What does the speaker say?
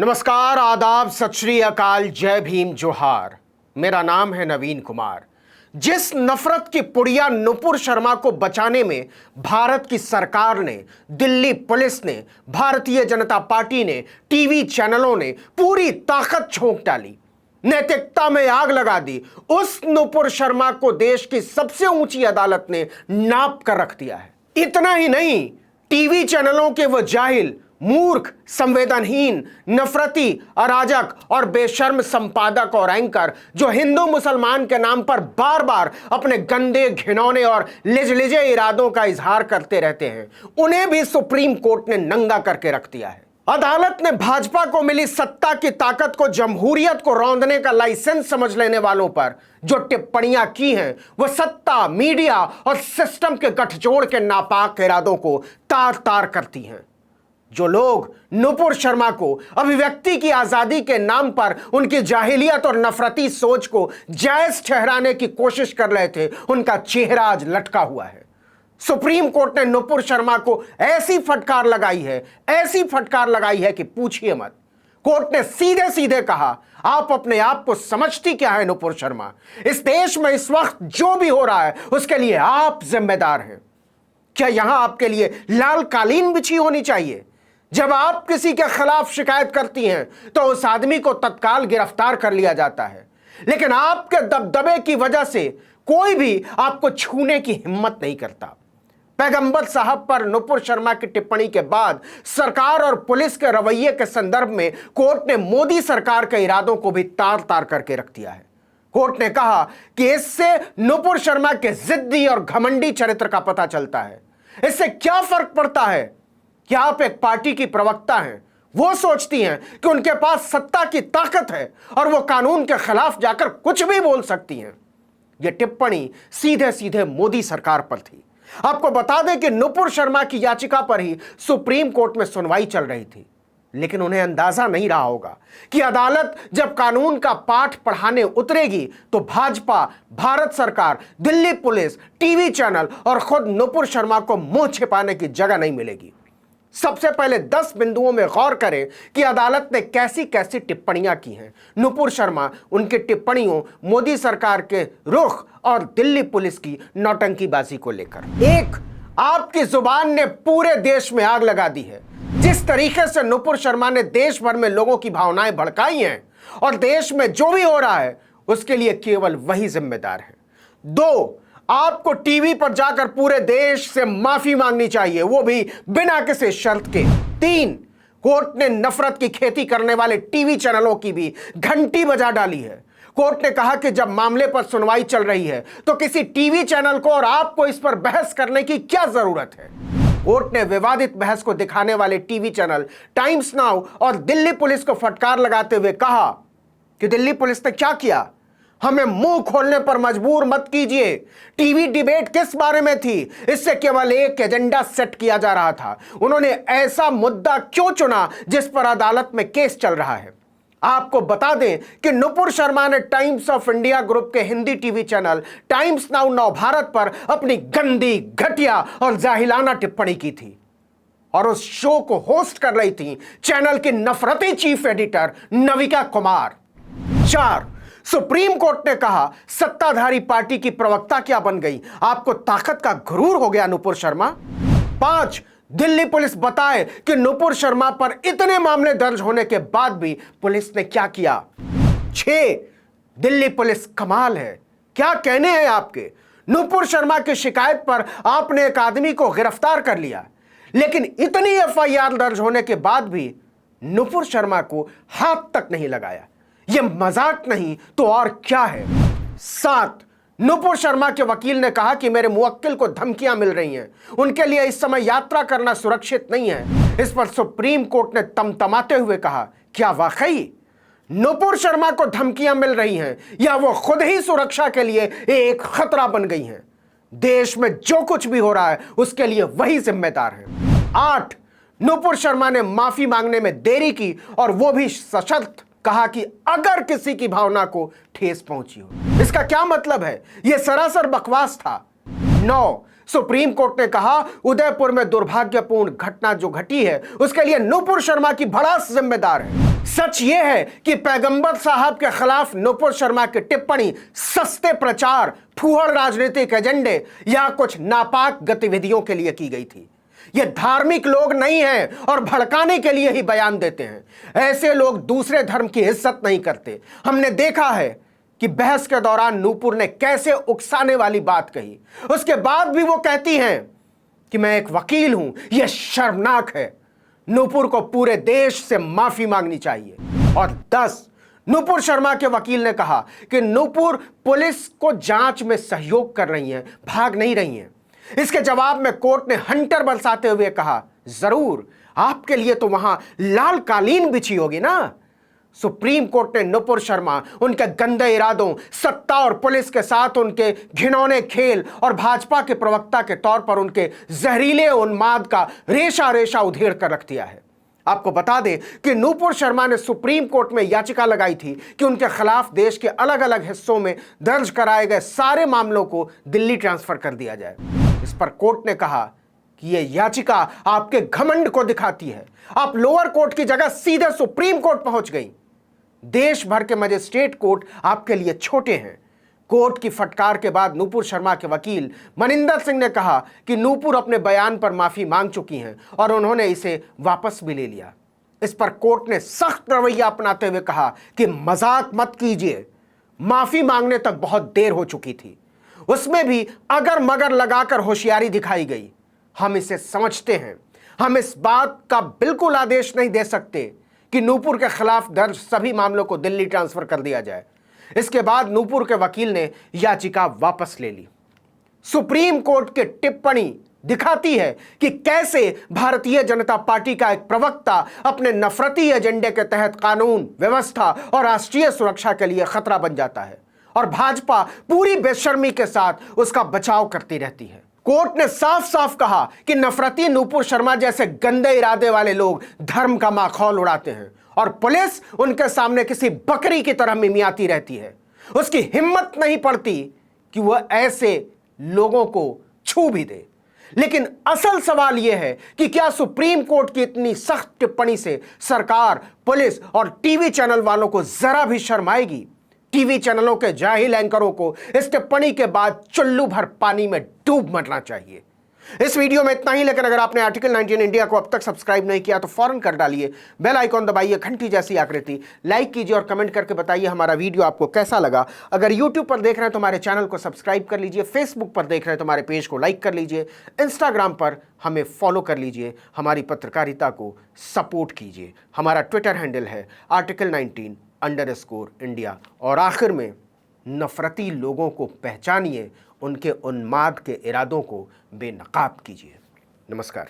नमस्कार, आदाब, सत श्री अकाल, जय भीम, जोहार। मेरा नाम है नवीन कुमार। जिस नफरत की पुड़िया नुपुर शर्मा को बचाने में भारत की सरकार ने, दिल्ली पुलिस ने, भारतीय जनता पार्टी ने, टीवी चैनलों ने पूरी ताकत झोंक डाली, नैतिकता में आग लगा दी, उस नुपुर शर्मा को देश की सबसे ऊंची अदालत ने नाप कर रख दिया है। इतना ही नहीं, टीवी चैनलों के वो जाहिल, मूर्ख, संवेदनहीन, नफरती, अराजक और बेशर्म संपादक और एंकर जो हिंदू मुसलमान के नाम पर बार बार अपने गंदे, घिनौने और लिजलिजे इरादों का इजहार करते रहते हैं, उन्हें भी सुप्रीम कोर्ट ने नंगा करके रख दिया है। अदालत ने भाजपा को मिली सत्ता की ताकत को जमहूरियत को रौंदने का लाइसेंस समझ लेने वालों पर जो टिप्पणियां की हैं, वह सत्ता, मीडिया और सिस्टम के गठजोड़ के नापाक इरादों को तार तार करती हैं। जो लोग नुपुर शर्मा को अभिव्यक्ति की आजादी के नाम पर उनकी जाहिलियत और नफरती सोच को जायज ठहराने की कोशिश कर रहे थे, उनका चेहरा आज लटका हुआ है। सुप्रीम कोर्ट ने नुपुर शर्मा को ऐसी फटकार लगाई है कि पूछिए मत। कोर्ट ने सीधे सीधे कहा, आप अपने आप को समझती क्या है नुपुर शर्मा? इस देश में इस वक्त जो भी हो रहा है उसके लिए आप जिम्मेदार हैं। क्या यहां आपके लिए लाल कालीन बिछी होनी चाहिए? जब आप किसी के खिलाफ शिकायत करती हैं तो उस आदमी को तत्काल गिरफ्तार कर लिया जाता है, लेकिन आपके दबदबे की वजह से कोई भी आपको छूने की हिम्मत नहीं करता। पैगंबर साहब पर नुपुर शर्मा की टिप्पणी के बाद सरकार और पुलिस के रवैये के संदर्भ में कोर्ट ने मोदी सरकार के इरादों को भी तार तार करके रख दिया है। कोर्ट ने कहा कि इससे नुपुर शर्मा के जिद्दी और घमंडी चरित्र का पता चलता है। इससे क्या फर्क पड़ता है कि आप एक पार्टी की प्रवक्ता हैं, वो सोचती हैं कि उनके पास सत्ता की ताकत है और वो कानून के खिलाफ जाकर कुछ भी बोल सकती हैं। यह टिप्पणी सीधे सीधे मोदी सरकार पर थी। आपको बता दें कि नुपुर शर्मा की याचिका पर ही सुप्रीम कोर्ट में सुनवाई चल रही थी, लेकिन उन्हें अंदाजा नहीं रहा होगा कि अदालत जब कानून का पाठ पढ़ाने उतरेगी तो भाजपा, भारत सरकार, दिल्ली पुलिस, टीवी चैनल और खुद नुपुर शर्मा को मुंह छिपाने की जगह नहीं मिलेगी। सबसे पहले 10 बिंदुओं में गौर करें कि अदालत ने कैसी कैसी टिप्पणियां की हैं नुपुर शर्मा, उनकी टिप्पणियों, मोदी सरकार के रुख और दिल्ली पुलिस की नौटंकीबाजी को लेकर। एक, आपकी जुबान ने पूरे देश में आग लगा दी है। जिस तरीके से नुपुर शर्मा ने देश भर में लोगों की भावनाएं भड़काई हैं और देश में जो भी हो रहा है उसके लिए केवल वही जिम्मेदार है। 2, आपको टीवी पर जाकर पूरे देश से माफी मांगनी चाहिए, वो भी बिना किसी शर्त के। 3, कोर्ट ने नफरत की खेती करने वाले टीवी चैनलों की भी घंटी बजा डाली है। कोर्ट ने कहा कि जब मामले पर सुनवाई चल रही है तो किसी टीवी चैनल को और आपको इस पर बहस करने की क्या जरूरत है। कोर्ट ने विवादित बहस को दिखाने वाले टीवी चैनल टाइम्स नाउ और दिल्ली पुलिस को फटकार लगाते हुए कहा कि दिल्ली पुलिस ने क्या किया, हमें मुंह खोलने पर मजबूर मत कीजिए। टीवी डिबेट किस बारे में थी? इससे केवल एक एजेंडा सेट किया जा रहा था। उन्होंने ऐसा मुद्दा क्यों चुना जिस पर अदालत में केस चल रहा है? आपको बता दें कि नुपुर शर्मा ने टाइम्स ऑफ इंडिया ग्रुप के Hindi TV channel times now नव भारत पर अपनी गंदी, घटिया और जाहिलाना टिप्पणी की थी और उस शो को होस्ट कर रही थी चैनल की नफरती chief editor Navika Kumar. 4, supreme court ने कहा, सत्ताधारी पार्टी की प्रवक्ता क्या बन गई? आपको ताकत का गुरूर हो गया नुपुर शर्मा। 5, दिल्ली पुलिस बताए कि नुपुर शर्मा पर इतने मामले दर्ज होने के बाद भी पुलिस ने क्या किया। 6, दिल्ली पुलिस कमाल है, क्या कहने हैं आपके? नुपुर शर्मा की शिकायत पर आपने एक आदमी को गिरफ्तार कर लिया, लेकिन इतनी एफआईआर दर्ज होने के बाद भी नुपुर शर्मा को हाथ तक नहीं लगाया। यह मजाक नहीं तो और क्या है। 7, नुपुर शर्मा के वकील ने कहा कि मेरे मुवक्किल को धमकियां मिल रही हैं, उनके लिए इस समय यात्रा करना सुरक्षित नहीं है। इस पर सुप्रीम कोर्ट ने तमतमाते हुए कहा, क्या वाकई नुपुर शर्मा को धमकियां मिल रही हैं या वो खुद ही सुरक्षा के लिए एक खतरा बन गई हैं? देश में जो कुछ भी हो रहा है उसके लिए वही जिम्मेदार है। 8, नुपुर शर्मा ने माफी मांगने में देरी की और वो भी सशर्त कहा कि अगर किसी की भावना को ठेस पहुंची हो। इसका क्या मतलब है? यह सरासर बकवास था। 9, सुप्रीम कोर्ट ने कहा उदयपुर में दुर्भाग्यपूर्ण घटना जो घटी है उसके लिए नूपुर शर्मा की भड़ास जिम्मेदार है। सच यह है कि पैगंबर साहब के खिलाफ नूपुर शर्मा की टिप्पणी सस्ते प्रचार, फूहड़ राजनीतिक एजेंडे या कुछ नापाक गतिविधियों के लिए की गई थी। ये धार्मिक लोग नहीं हैं और भड़काने के लिए ही बयान देते हैं। ऐसे लोग दूसरे धर्म की इज्जत नहीं करते। हमने देखा है कि बहस के दौरान नूपुर ने कैसे उकसाने वाली बात कही, उसके बाद भी वो कहती हैं कि मैं एक वकील हूं। यह शर्मनाक है। नूपुर को पूरे देश से माफी मांगनी चाहिए। और 10, नूपुर शर्मा के वकील ने कहा कि नूपुर पुलिस को जांच में सहयोग कर रही हैं, भाग नहीं रही हैं। इसके जवाब में कोर्ट ने हंटर बरसाते हुए कहा, जरूर आपके लिए तो वहां लाल कालीन बिछी होगी ना। सुप्रीम कोर्ट ने नूपुर शर्मा, उनके गंदे इरादों, सत्ता और पुलिस के साथ उनके घिनौने खेल और भाजपा के प्रवक्ता के तौर पर उनके जहरीले उन्माद का रेशा रेशा उधेड़ कर रख दिया है। आपको बता दें कि नूपुर शर्मा ने सुप्रीम कोर्ट में याचिका लगाई थी कि उनके खिलाफ देश के अलग अलग हिस्सों में दर्ज कराए गए सारे मामलों को दिल्ली ट्रांसफर कर दिया जाए। इस पर कोर्ट ने कहा कि यह याचिका आपके घमंड को दिखाती है। आप लोअर कोर्ट की जगह सीधे सुप्रीम कोर्ट पहुंच गई। देश भर के मजिस्ट्रेट कोर्ट आपके लिए छोटे हैं। कोर्ट की फटकार के बाद नूपुर शर्मा के वकील मनिंदर सिंह ने कहा कि नूपुर अपने बयान पर माफी मांग चुकी हैं और उन्होंने इसे वापस भी ले लिया। इस पर कोर्ट ने सख्त रवैया अपनाते हुए कहा कि मजाक मत कीजिए, माफी मांगने तक बहुत देर हो चुकी थी। उसमें भी अगर मगर लगाकर होशियारी दिखाई गई। हम इसे समझते हैं। हम इस बात का बिल्कुल आदेश नहीं दे सकते कि नूपुर के खिलाफ दर्ज सभी मामलों को दिल्ली ट्रांसफर कर दिया जाए। इसके बाद नूपुर के वकील ने याचिका वापस ले ली। सुप्रीम कोर्ट की टिप्पणी दिखाती है कि कैसे भारतीय जनता पार्टी का एक प्रवक्ता अपने नफरती एजेंडे के तहत कानून व्यवस्था और राष्ट्रीय सुरक्षा के लिए खतरा बन जाता है और भाजपा पूरी बेशर्मी के साथ उसका बचाव करती रहती है। कोर्ट ने साफ साफ कहा कि नफरती नूपुर शर्मा जैसे गंदे इरादे वाले लोग धर्म का माखौल उड़ाते हैं और पुलिस उनके सामने किसी बकरी की तरह मिमियाती रहती है। उसकी हिम्मत नहीं पड़ती कि वह ऐसे लोगों को छू भी दे। लेकिन असल सवाल यह है कि क्या सुप्रीम कोर्ट की इतनी सख्त टिप्पणी से सरकार, पुलिस और टीवी चैनल वालों को जरा भी शर्म आएगी? टीवी चैनलों के जाहिल एंकरों को इस टिप्पणी के बाद चुल्लू भर पानी में डूब मरना चाहिए। इस वीडियो में इतना ही, लेकिन अगर आपने आर्टिकल 19 इंडिया को अब तक सब्सक्राइब नहीं किया तो फौरन कर डालिए। बेल आइकॉन दबाइए, घंटी जैसी आकृति, लाइक कीजिए और कमेंट करके बताइए हमारा वीडियो आपको कैसा लगा। अगर यूट्यूब पर देख रहे हैं तो हमारे चैनल को सब्सक्राइब कर लीजिए, फेसबुक पर देख रहे हैं तो हमारे पेज को लाइक कर लीजिए, इंस्टाग्राम पर हमें फॉलो कर लीजिए, हमारी पत्रकारिता को सपोर्ट कीजिए। हमारा ट्विटर हैंडल है article19_India। और आखिर में, नफरती लोगों को पहचानिए, उनके उन्माद के इरादों को बेनकाब कीजिए। नमस्कार।